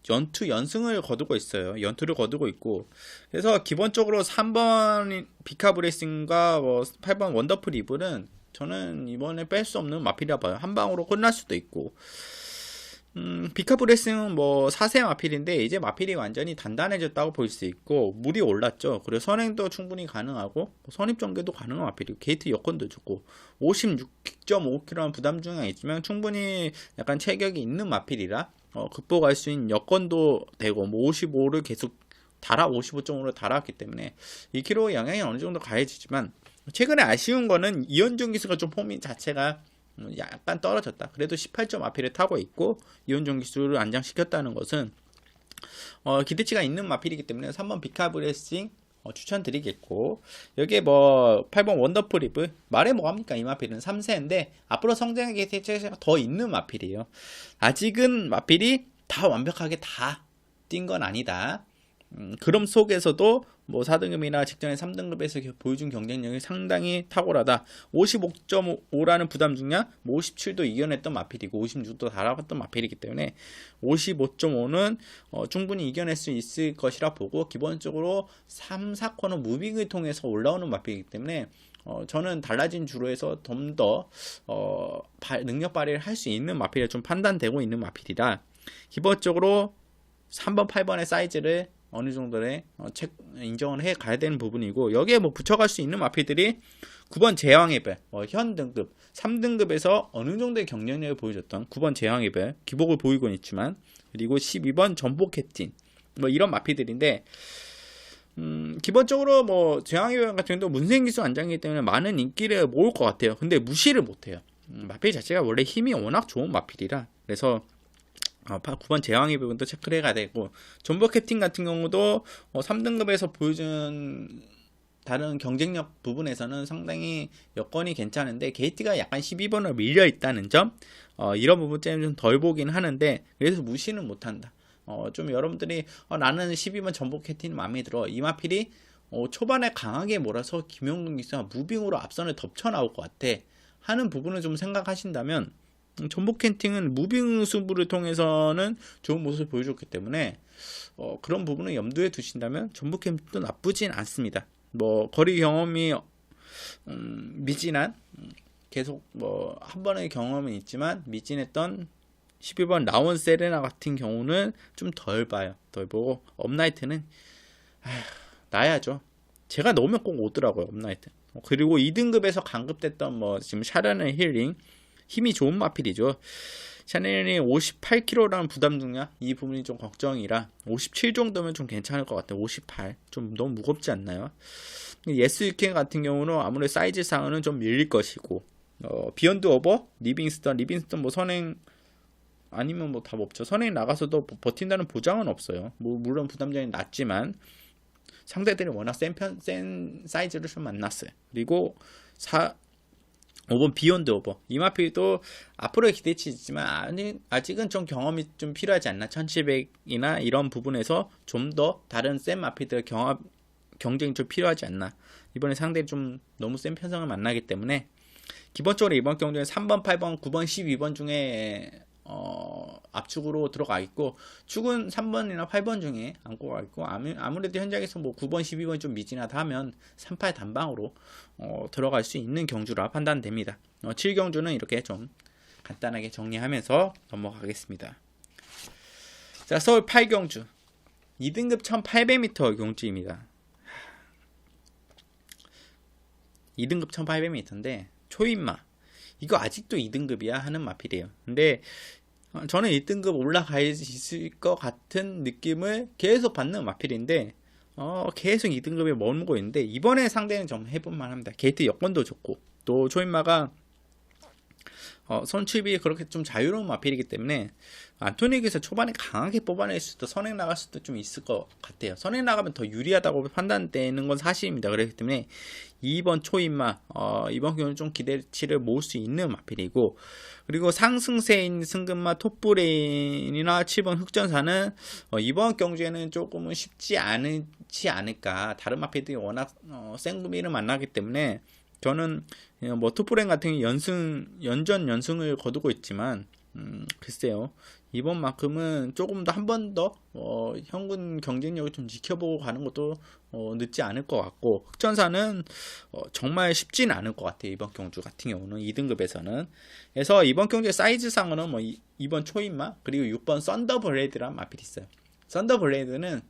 연승을 거두고 있어요. 연투를 거두고 있고 그래서 기본적으로 3번 비카브 레이싱과 뭐 8번 원더프리브는 저는 이번에 뺄 수 없는 마필이라 봐요. 한 방으로 끝날 수도 있고 비카브레스는 뭐 4세 마필인데 이제 마필이 완전히 단단해졌다고 볼 수 있고 물이 올랐죠. 그리고 선행도 충분히 가능하고 선입 전개도 가능한 마필이고 게이트 여건도 좋고 56.5kg 부담 중량이 있지만 충분히 약간 체격이 있는 마필이라 극복할 수 있는 여건도 되고 뭐 55를 계속 55.5로 달아왔기 때문에 2kg 영향이 어느 정도 가해지지만 최근에 아쉬운 거는 이현중 기수가 좀 폼이 자체가 약간 떨어졌다. 그래도 18점 마필을 타고 있고 이온종 기술을 안장시켰다는 것은 기대치가 있는 마필이기 때문에 3번 비카브레싱 추천드리겠고 여기에 뭐 8번 원더프리브 말해 뭐합니까? 이 마필은 3세인데 앞으로 성장의 기대치가 더 있는 마필이에요. 아직은 마필이 다 완벽하게 다 뛴 건 아니다. 그럼 속에서도 뭐 4등급이나 직전에 3등급에서 보여준 경쟁력이 상당히 탁월하다. 55.5라는 부담 중량, 57도 이겨냈던 마필이고 56도 달아봤던 마필이기 때문에 55.5는 충분히 이겨낼 수 있을 것이라 보고 기본적으로 3, 4코너 무빙을 통해서 올라오는 마필이기 때문에 저는 달라진 주로에서 좀 더 능력 발휘를 할 수 있는 마필이 좀 판단되고 있는 마필이라 기본적으로 3번, 8번의 사이즈를 어느 정도의 인정을 해 가야 되는 부분이고 여기에 뭐 붙여갈 수 있는 마필들이 9번 제왕의 별, 현 등급 3등급에서 어느 정도의 경쟁력을 보여줬던 9번 제왕의 별 기복을 보이고 있지만 그리고 12번 전복 캡틴 뭐 이런 마필들인데 기본적으로 뭐 제왕의 별 같은 경우도 문생기수 안장이기 때문에 많은 인기를 모을 것 같아요. 근데 무시를 못해요. 마필 자체가 원래 힘이 워낙 좋은 마필이라 그래서 9번 제왕의 부분도 체크를 해가야 되고 존버 캡틴 같은 경우도 3등급에서 보여준 다른 경쟁력 부분에서는 상당히 여건이 괜찮은데 게이트가 약간 12번으로 밀려 있다는 점 이런 부분 때문에 좀 덜 보긴 하는데 그래서 무시는 못한다. 좀 여러분들이 나는 12번 전복 캡틴이 마음에 들어 이 마필이 초반에 강하게 몰아서 김용근 기수가 무빙으로 앞선을 덮쳐 나올 것 같아 하는 부분을 좀 생각하신다면 전북 캠핑은 무빙 승부를 통해서는 좋은 모습을 보여줬기 때문에 그런 부분을 염두에 두신다면 전북 캠핑도 나쁘진 않습니다. 뭐 거리 경험이 미진한 계속 뭐 한 번의 경험은 있지만 미진했던 12번 라온 세레나 같은 경우는 좀 덜 봐요. 덜 보고 업나이트는 나야죠. 제가 넣으면 꼭 오더라고요. 업나이트. 그리고 2등급에서 강급됐던 뭐 지금 샤르는 힐링 힘이 좋은 마필이죠. 샤넬이 58kg라는 부담 중량 이 부분이 좀 걱정이라 57 정도면 좀 괜찮을 것 같아요. 58 좀 너무 무겁지 않나요? 예스 유캔 같은 경우는 아무래도 사이즈상은 좀 밀릴 것이고 비욘드 오버 리빙스턴 뭐 선행 아니면 뭐 답 없죠. 선행 나가서도 버틴다는 보장은 없어요. 뭐 물론 부담장이 낮지만 상대들이 워낙 센 사이즈를 좀 만났어요. 그리고 5번 비욘드 오버 이 마필도 앞으로의 기대치 있지만 아직은 좀 경험이 좀 필요하지 않나. 1700이나 이런 부분에서 좀 더 다른 센 마필들 경쟁이 좀 필요하지 않나. 이번에 상대를 좀 너무 센 편성을 만나기 때문에 기본적으로 이번 경기는 3번, 8번, 9번, 12번 중에 압축으로 들어가 있고 축은 3번이나 8번 중에 안고 가 있고 아무래도 현장에서 뭐 9번, 12번이 좀 미진하다 하면 3, 8 단방으로 들어갈 수 있는 경주라 판단됩니다. 7경주는 이렇게 좀 간단하게 정리하면서 넘어가겠습니다. 자, 서울 8경주 2등급 1800m 경주입니다. 2등급 1800m인데 초인마 이거 아직도 2등급이야 하는 마필이에요. 근데 저는 1등급 올라가 있을 것 같은 느낌을 계속 받는 마필인데 계속 2등급에 머물고 있는데 이번에 상대는 좀 해볼만 합니다. 게이트 여건도 좋고 또 초인마가 선출이 그렇게 좀 자유로운 마필이기 때문에 안토니에게서 초반에 강하게 뽑아낼 수도 선행 나갈 수도 좀 있을 것 같아요. 선행 나가면 더 유리하다고 판단되는 건 사실입니다. 그렇기 때문에 2번 초인마 이번 경우는 좀 기대치를 모을 수 있는 마필이고 그리고 상승세인 승급마 톱브레인이나 7번 흑전사는 이번 경주에는 조금은 쉽지 않지 않을까. 다른 마필들이 워낙 센 구미를 만나기 때문에 저는 뭐 투프랭 같은 연전 연승을 거두고 있지만 글쎄요 이번만큼은 조금 더 한 번 더 현군 경쟁력을 좀 지켜보고 가는 것도 늦지 않을 것 같고 흑전사는 정말 쉽지는 않을 것 같아요. 이번 경주 같은 경우는 2등급에서는 그래서 이번 경주의 사이즈상으로는 뭐 2번 초인마 그리고 6번 썬더블레이드란 마필이 있어요. 썬더블레이드는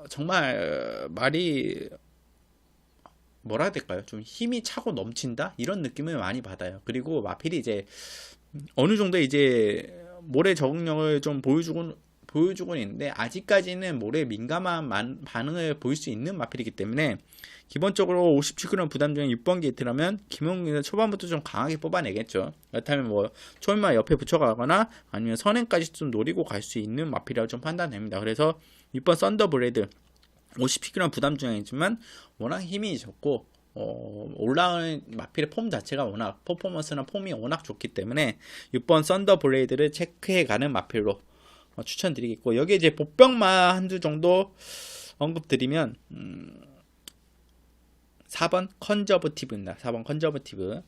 정말 말이 뭐라 해야 될까요? 좀 힘이 차고 넘친다? 이런 느낌을 많이 받아요. 그리고 마필이 이제 어느 정도 이제 모래 적응력을 좀 보여주곤 있는데 아직까지는 모래에 민감한 반응을 보일 수 있는 마필이기 때문에 기본적으로 57kg 부담 중에 6번 게이트라면 김홍기는 초반부터 좀 강하게 뽑아내겠죠. 그렇다면 뭐 초인마 옆에 붙여가거나 아니면 선행까지 좀 노리고 갈 수 있는 마필이라고 좀 판단됩니다. 그래서 6번 썬더브레이드 50kg 부담 중이지만 워낙 힘이 좋고 올라오는 마필의 폼 자체가 워낙 퍼포먼스나 폼이 워낙 좋기 때문에 6번 썬더블레이드를 체크해가는 마필로 추천드리겠고 여기에 이제 복병마 한두 정도 언급드리면 4번 컨저버티브입니다. 4번 컨저버티브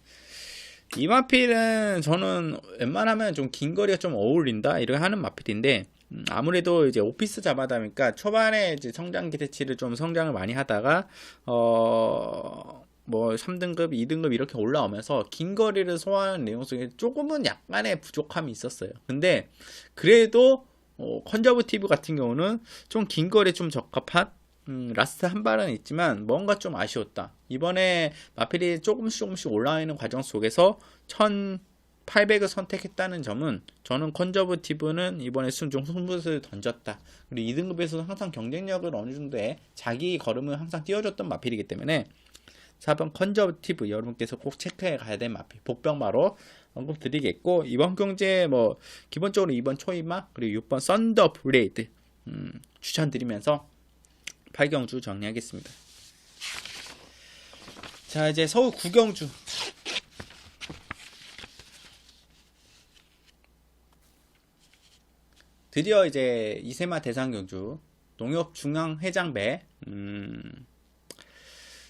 이 마필은 저는 웬만하면 좀 긴 거리가 좀 어울린다 이렇게 하는 마필인데 아무래도 이제 오피스 잡아다 보니까 초반에 이제 성장 기대치를 좀 성장을 많이 하다가 뭐 3등급, 2등급 이렇게 올라오면서 긴 거리를 소화하는 내용 속에 조금은 약간의 부족함이 있었어요. 근데 그래도 컨저버티브 같은 경우는 좀 긴 거리에 좀 적합한 라스트 한 발은 있지만 뭔가 좀 아쉬웠다. 이번에 마필이 조금씩 올라가는 과정 속에서 1800을 선택했다는 점은 저는 컨저버티브는 이번에 좀 승부수를 던졌다. 그리고 2등급에서도 항상 경쟁력을 어느 정도의 자기 걸음을 항상 띄워줬던 마필이기 때문에 4번 컨저버티브 여러분께서 꼭 체크해 가야 될 마필 복병마로 언급드리겠고 이번 경제 뭐 기본적으로 2번 초인마 그리고 6번 썬더블레이드 추천드리면서 8경주 정리하겠습니다. 자 이제 서울 9경주 드디어 이제 이세마 대상경주 농협 중앙회장배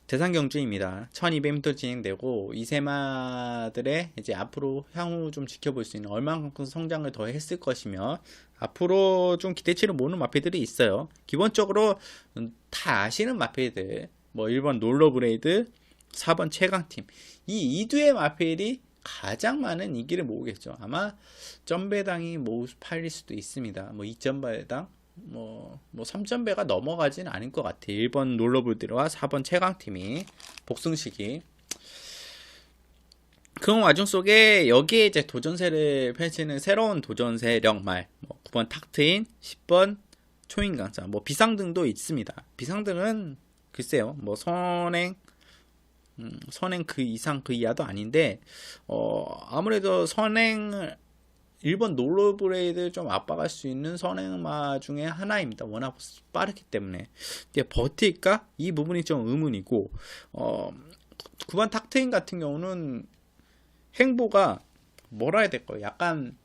대상경주입니다. 1200m 진행되고 이세마들의 이제 앞으로 향후 좀 지켜볼 수 있는 얼마만큼 성장을 더 했을 것이며 앞으로 좀 기대치를 모으는 마필들이 있어요. 기본적으로 다 아시는 마필들 뭐 1번 롤러브레이드, 4번 최강팀 이 이두의 마필이 가장 많은 인기를 모으겠죠. 아마 점배당이 뭐 팔릴 수도 있습니다. 뭐 2점배당 뭐 3점배가 넘어가진 않을 것 같아요. 1번 롤러블드와 4번 최강팀이 복승식이 그런 와중 속에 여기에 이제 도전세를 펼치는 새로운 도전세 령말 9번 탁트인 10번 초인강자 뭐 비상등도 있습니다. 비상등은 글쎄요 뭐 선행 그 이상 그 이하도 아닌데 아무래도 선행을 1번 롤러브레이드 좀 압박할 수 있는 선행마 중에 하나입니다. 워낙 빠르기 때문에. 근데 버틸까? 이 부분이 좀 의문이고 9번 탁트인 같은 경우는 행보가 뭐라 해야 될까요? 약간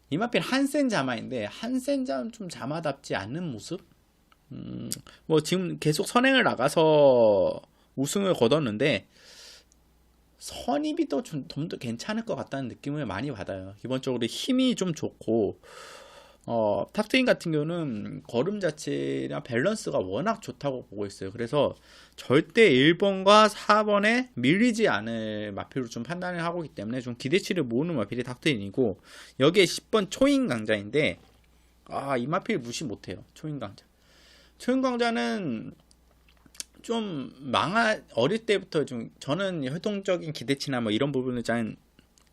이마필 한센 자마인데 한센 좀 자마답지 않는 모습? 뭐 지금 계속 선행을 나가서 우승을 거뒀는데 선입이 좀 더 괜찮을 것 같다는 느낌을 많이 받아요. 기본적으로 힘이 좀 좋고 탁트인 같은 경우는 걸음 자체나 밸런스가 워낙 좋다고 보고 있어요. 그래서 절대 1번과 4번에 밀리지 않을 마필로 좀 판단을 하고 있기 때문에 좀 기대치를 모으는 마필이 탁트인이고 여기에 10번 초인 강자인데 이 마필 무시 못해요. 초인 강자. 초인 강자는 좀 어릴 때부터 좀 저는 활동적인 기대치나 뭐 이런 부분을 잘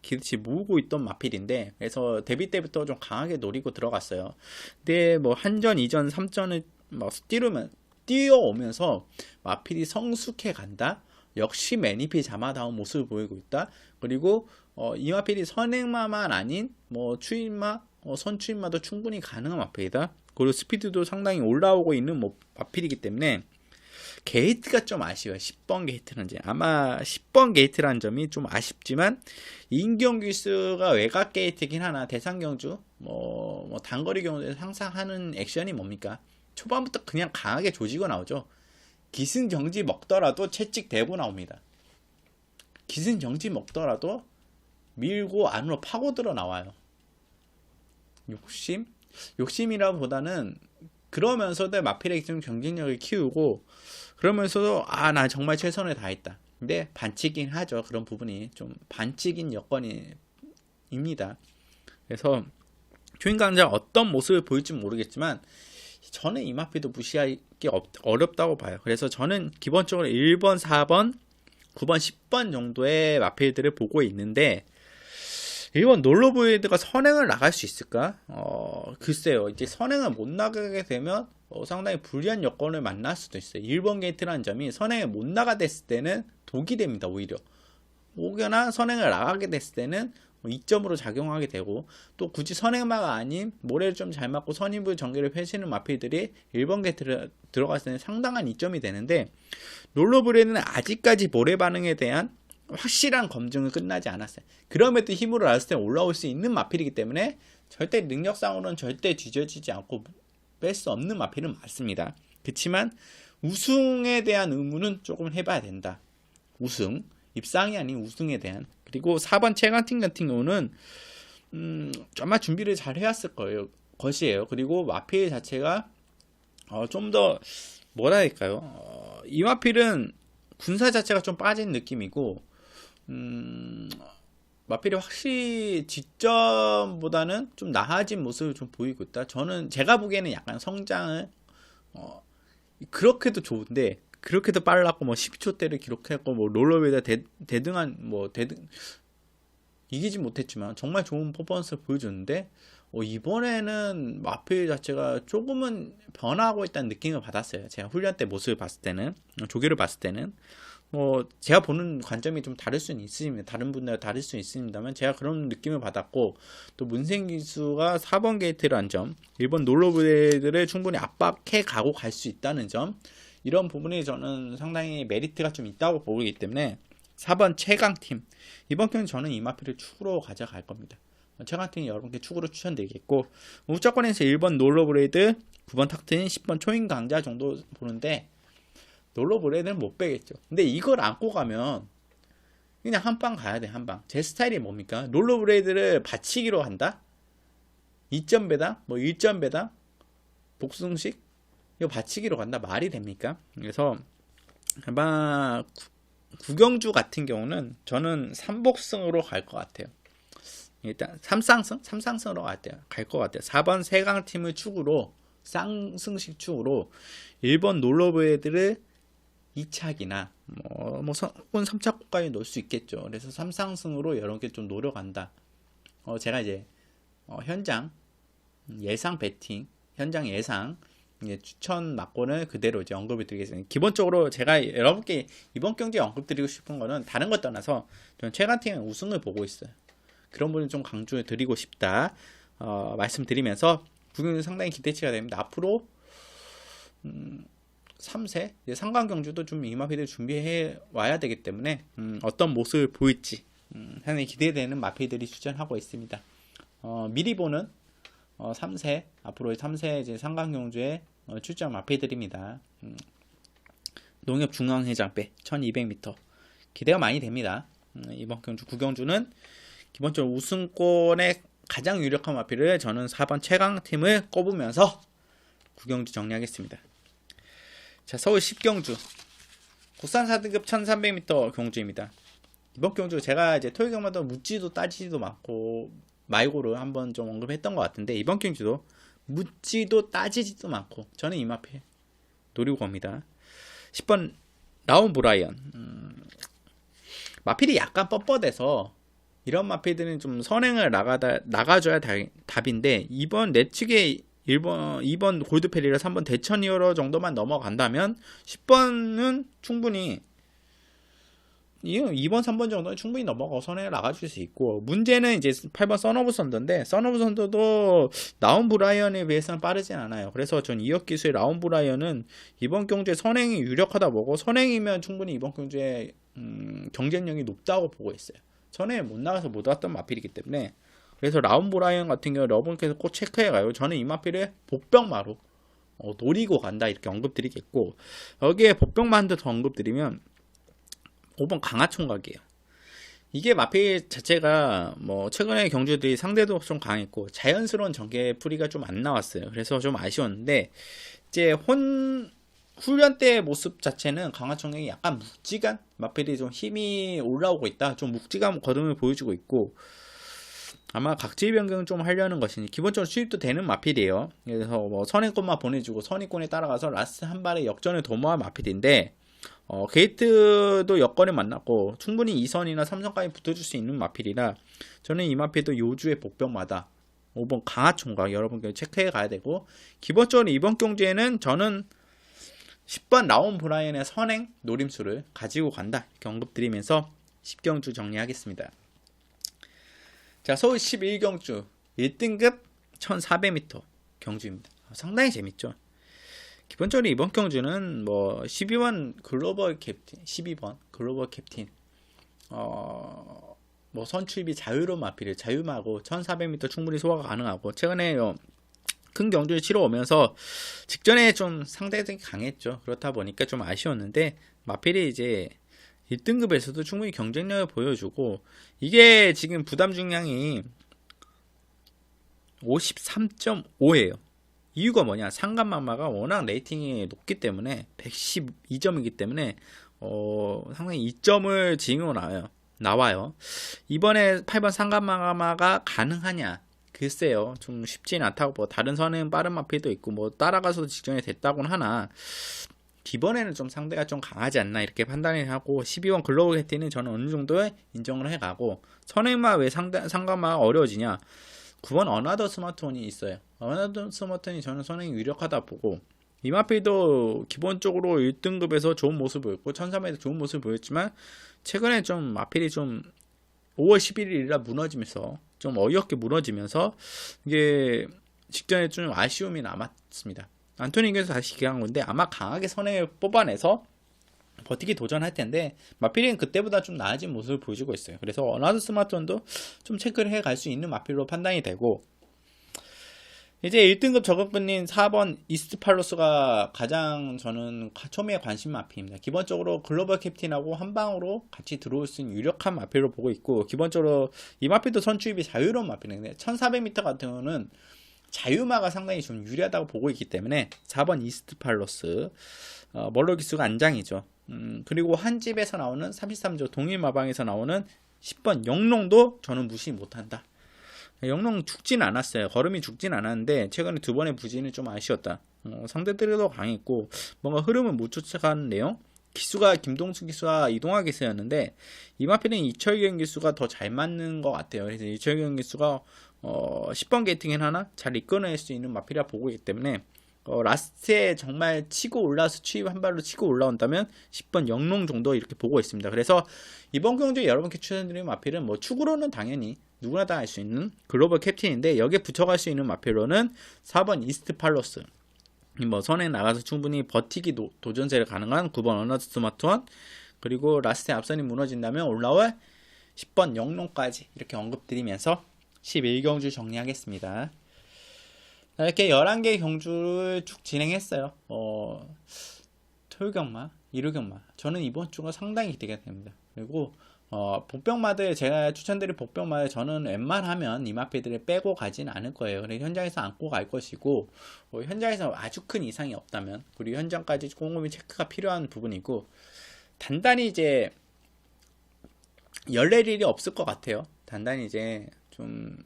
기대치 모으고 있던 마필인데 그래서 데뷔 때부터 좀 강하게 노리고 들어갔어요. 근데 뭐 한전, 2전, 3전을 막 뛰어오면서 마필이 성숙해 간다. 역시 매니피 자마다운 모습을 보이고 있다. 그리고 이 마필이 선행마만 아닌 뭐 추인마, 선추인마도 충분히 가능한 마필이다. 그리고 스피드도 상당히 올라오고 있는 뭐 마필이기 때문에 게이트가 좀 아쉬워요. 10번 게이트라는 점. 아마 10번 게이트라는 점이 좀 아쉽지만 인경기수가 외곽 게이트긴 하나 대상경주 뭐 단거리 경우에 항상 하는 액션이 뭡니까? 초반부터 그냥 강하게 조지고 나오죠. 기승경지 먹더라도 채찍대고 나옵니다. 기승경지 먹더라도 밀고 안으로 파고들어 나와요. 욕심이라 보다는 그러면서도 마필의 좀 경쟁력을 키우고 그러면서도 나 정말 최선을 다했다. 근데 반칙이긴 하죠. 그런 부분이 좀 반칙인 여건입니다. 그래서 초인강자가 어떤 모습을 보일지 모르겠지만 저는 이 마필도 무시하기 어렵다고 봐요. 그래서 저는 기본적으로 1번, 4번, 9번, 10번 정도의 마필들을 보고 있는데 1번 롤러브레이드가 선행을 나갈 수 있을까? 글쎄요. 이제 선행을 못 나가게 되면 상당히 불리한 여건을 만날 수도 있어요. 1번 게이트라는 점이 선행을 못 나가됐을 때는 독이 됩니다. 오히려. 혹여나 선행을 나가게 됐을 때는 2점으로 작용하게 되고 또 굳이 선행마가 아닌 모래를 좀 잘 맞고 선임부 전개를 펼치는 마필들이 1번 게이트를 들어갔을 때는 상당한 이점이 되는데 롤러브레이드는 아직까지 모래 반응에 대한 확실한 검증은 끝나지 않았어요. 그럼에도 힘으로 나왔을 때 올라올 수 있는 마필이기 때문에 절대 능력상으로는 절대 뒤져지지 않고 뺄 수 없는 마필은 맞습니다. 그렇지만 우승에 대한 의무는 조금 해봐야 된다. 우승, 입상이 아닌 우승에 대한. 그리고 4번 최강팀 같은 경우는 정말 준비를 잘 해왔을 것이에요. 그리고 마필 자체가 좀 더 뭐라 할까요? 이 마필은 군사 자체가 좀 빠진 느낌이고 마필이 확실히 직전보다는 좀 나아진 모습을 좀 보이고 있다. 저는 제가 보기에는 약간 성장을 그렇게도 좋은데 그렇게도 빨랐고 뭐 12초대를 기록했고 뭐 롤러베이다 대등한 이기지 못했지만 정말 좋은 퍼포먼스를 보여줬는데 이번에는 마필 자체가 조금은 변화하고 있다는 느낌을 받았어요. 제가 훈련 때 모습을 봤을 때는 조교를 봤을 때는 제가 보는 관점이 좀 다를 수는 있습니다. 다른 분들과 다를 수 있습니다만 제가 그런 느낌을 받았고 또 문생기수가 4번 게이트라는 점 1번 롤러브레이드를 충분히 압박해 가고 갈 수 있다는 점 이런 부분이 저는 상당히 메리트가 좀 있다고 보기 때문에 4번 최강팀 이번 편은 저는 이 마필을 축으로 가져갈 겁니다. 최강팀이 여러분께 축으로 추천드리겠고 무조건에서 1번 롤러브레이드 9번 탁트인 10번 초인 강자 정도 보는데 롤러브레이드는 못 빼겠죠. 근데 이걸 안고 가면 그냥 한 방 가야 돼, 한 방. 제 스타일이 뭡니까? 롤러브레이드를 받치기로 한다? 2점배당? 뭐 1점배당? 복숭식? 이거 받치기로 간다? 말이 됩니까? 그래서 아마 구경주 같은 경우는 저는 3복승으로 갈 것 같아요. 일단 3상승으로 갈 것 같아요. 4번 세강팀을 축으로 쌍승식 축으로 1번 롤러브레이드를 2착이나 뭐 3착까지 넣을 수 있겠죠. 그래서 3상승으로 여러 개 좀 노려간다. 제가 이제 현장 예상 배팅, 현장 예상 추천 막고는 그대로 이제 언급을 드리겠습니다. 기본적으로 제가 여러분께 이번 경기에 언급드리고 싶은 거는 다른 것 떠나서 저는 최강팀의 우승을 보고 있어요. 그런 부분 좀 강조해 드리고 싶다 말씀드리면서 구경은 상당히 기대치가 됩니다. 앞으로 3세 상강 경주도 좀 이마피들 준비해 와야 되기 때문에 어떤 모습을 보일지 상당히 기대되는 마피들이 출전하고 있습니다. 미리 보는 3세 앞으로 3세 이제 상강 경주에 출전 마피들입니다. 농협 중앙회장배 1200m 기대가 많이 됩니다. 이번 경주 구경주는 기본적으로 우승권에 가장 유력한 마피를 저는 4번 최강팀을 꼽으면서 구경주 정리하겠습니다. 자, 서울 10경주 국산 4등급 1300m 경주입니다. 이번 경주 제가 이제 토요 경마도 묻지도 따지지도 말고를 한번 좀 언급했던 것 같은데 이번 경주도 묻지도 따지지도 많고 저는 이 마필 노리고 갑니다. 10번 라운 브라이언 마필이 약간 뻣뻣해서 이런 마필들은 좀 선행을 나가줘야 답인데 이번 내 측에 2번 골드페리라 3번 대천 히어로 정도만 넘어간다면 10번은 충분히 2번 3번 정도는 충분히 넘어가고 선행을 나가줄 수 있고 문제는 이제 8번 선오브 선더인데 선오브 선더도 라운 브라이언에 비해서는 빠르진 않아요. 그래서 전 이역 기수의 라운 브라이언은 이번 경주에 선행이 유력하다 보고 선행이면 충분히 이번 경주에 경쟁력이 높다고 보고 있어요. 선행에 못 나가서 못 왔던 마필이기 때문에 그래서 라운 브라이언 같은 경우 여러분께서 꼭 체크해가요. 저는 이 마필을 복병마로 노리고 간다 이렇게 언급드리겠고 여기에 복병만 한 대 더 언급드리면 5번 강화총각이에요. 이게 마필 자체가 뭐 최근에 경주들이 상대도 좀 강했고 자연스러운 전개 풀이가 좀 안 나왔어요. 그래서 좀 아쉬웠는데 이제 훈련 때 모습 자체는 강화총각이 약간 묵직한 마필이 좀 힘이 올라오고 있다. 좀 묵직한 거듭을 보여주고 있고 아마 각질 변경 좀 하려는 것이니 기본적으로 수입도 되는 마필이에요. 그래서 뭐 선행권만 보내주고 선의권에 따라가서 라스트 한 발의 역전을 도모한 마필인데 게이트도 여건에 만났고 충분히 2선이나 3선까지 붙어줄 수 있는 마필이라 저는 이 마필도 요주의 복병마다 5번 강화총각 여러분께 체크해 가야 되고 기본적으로 이번 경주에는 저는 10번 라온 브라이언의 선행 노림수를 가지고 간다 이렇게 언급드리면서 10경주 정리하겠습니다. 자, 서울 11경주 1등급 1400m 경주입니다. 상당히 재밌죠. 기본적으로 이번 경주는 뭐 12번 글로벌 캡틴 뭐 선출비 자유로운 마필을 자유마고 1400m 충분히 소화가 가능하고 최근에 큰 경주를 치러 오면서 직전에 좀 상대들이 강했죠. 그렇다 보니까 좀 아쉬웠는데 마필이 이제 1등급에서도 충분히 경쟁력을 보여주고 이게 지금 부담 중량이 53.5예요. 이유가 뭐냐? 상간마마가 워낙 레이팅이 높기 때문에 112점이기 때문에 상당히 2점을 징으로 나와요. 이번에 8번 상간마마가 가능하냐? 글쎄요. 좀 쉽지는 않다고 뭐 다른 선은 빠른 마필도 있고 뭐 따라가서도 직전에 됐다고는 하나 이번에는 좀 상대가 좀 강하지 않나 이렇게 판단을 하고 12번 글로벌 캡틴은 저는 어느 정도 인정을 해가고 선행마 왜 상간마가 어려워지냐? 9번 어나더 스마트폰이 있어요. 어나더 스마트폰이 저는 선행이 유력하다 보고 이마필도 기본적으로 1등급에서 좋은 모습을 보였고 1300에서 좋은 모습을 보였지만 최근에 좀 마필이 좀 5월 11일이라 무너지면서 좀 어이없게 무너지면서 이게 직전에 좀 아쉬움이 남았습니다. 안토니에게서 다시 기한 건데 아마 강하게 선행을 뽑아내서 버티기 도전할 텐데 마필은 그때보다 좀 나아진 모습을 보여주고 있어요. 그래서 어나더 스마트폰도 좀 체크를 해 갈 수 있는 마필로 판단이 되고 이제 1등급 저급분인 4번 이스트팔로스가 가장 저는 초미의 관심 마필입니다. 기본적으로 글로벌 캡틴하고 한 방으로 같이 들어올 수 있는 유력한 마필로 보고 있고, 기본적으로 이 마필도 선추입이 자유로운 마필인데 1400m 같은 경우는 자유마가 상당히 좀 유리하다고 보고 있기 때문에 4번 이스트팔로스, 멀로 기수가 안장이죠. 그리고 한 집에서 나오는 33조 동일마방에서 나오는 10번 영롱도 저는 무시 못한다. 영롱 죽진 않았어요. 걸음이 죽진 않았는데 최근에 두 번의 부진이 좀 아쉬웠다. 상대들도 강했고 뭔가 흐름을 못 쫓아가는 내용. 기수가 김동수 기수와 이동화 기수였는데 이 마필은 이철경 기수가 더 잘 맞는 것 같아요. 그래서 이철경 기수가 10번 게이팅을 하나 잘 이끌어낼 수 있는 마필이라 보고 있기 때문에 라스트에 정말 치고 올라서 추입 한 발로 치고 올라온다면 10번 영롱 정도 이렇게 보고 있습니다. 그래서 이번 경주에 여러분께 추천드리는 마필은 뭐 축으로는 당연히 누구나 다 할 수 있는 글로벌 캡틴인데 여기에 붙여갈 수 있는 마필로는 4번 이스트 팔로스, 뭐 선에 나가서 충분히 버티기 도전세를 가능한 9번 어너드 스마트원, 그리고 라스트에 앞선이 무너진다면 올라올 10번 영롱까지 이렇게 언급드리면서 11경주 정리하겠습니다. 이렇게 11개 경주를 쭉 진행했어요. 토요경마, 일요경마. 저는 이번 주가 상당히 기대가 됩니다. 그리고 복병마들, 제가 추천드린 복병마들 저는 웬만하면 이마피들을 빼고 가진 않을 거예요. 그래서 현장에서 안고 갈 것이고, 현장에서 아주 큰 이상이 없다면, 그리고 현장까지 꼼꼼히 체크가 필요한 부분이고, 단단히 이제 열릴 일이 없을 것 같아요. 단단히 이제 좀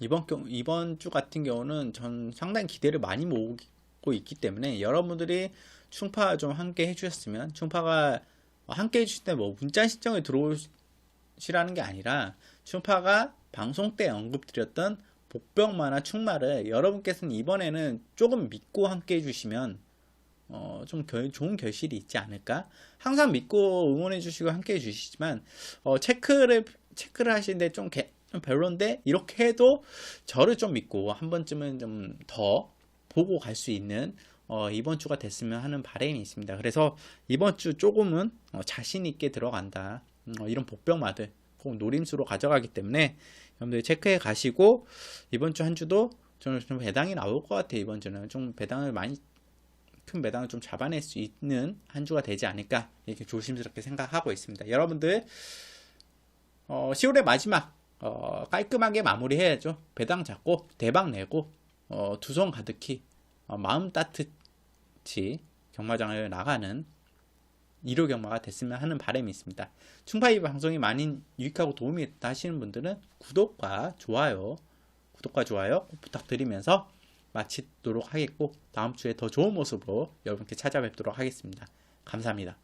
이번 주 같은 경우는 전 상당히 기대를 많이 모으고 있기 때문에 여러분들이 충파 좀 함께 해주셨으면, 충파가 함께 해주실 때 뭐 문자 신청을 들어오시라는 게 아니라 충파가 방송 때 언급드렸던 복병마나 충마를 여러분께서는 이번에는 조금 믿고 함께 해주시면 좀 좋은 결실이 있지 않을까. 항상 믿고 응원해 주시고 함께 해주시지만 체크를 하시는데 좀 별론데 이렇게 해도 저를 좀 믿고 한 번쯤은 좀 더 보고 갈 수 있는 이번 주가 됐으면 하는 바람이 있습니다. 그래서 이번 주 조금은 자신 있게 들어간다. 이런 복병마들 꼭 노림수로 가져가기 때문에 여러분들 체크해 가시고 이번 주 한 주도 저는 좀 배당이 나올 것 같아요. 이번 주는 좀 배당을 큰 배당을 좀 잡아낼 수 있는 한 주가 되지 않을까 이렇게 조심스럽게 생각하고 있습니다. 여러분들 10월의 마지막 깔끔하게 마무리해야죠. 배당 잡고 대박 내고 두 손 가득히 마음 따뜻히 경마장을 나가는 일요 경마가 됐으면 하는 바람이 있습니다. 충파이 방송이 많이 유익하고 도움이 됐다 하시는 분들은 구독과 좋아요 꼭 부탁드리면서 마치도록 하겠고, 다음 주에 더 좋은 모습으로 여러분께 찾아뵙도록 하겠습니다. 감사합니다.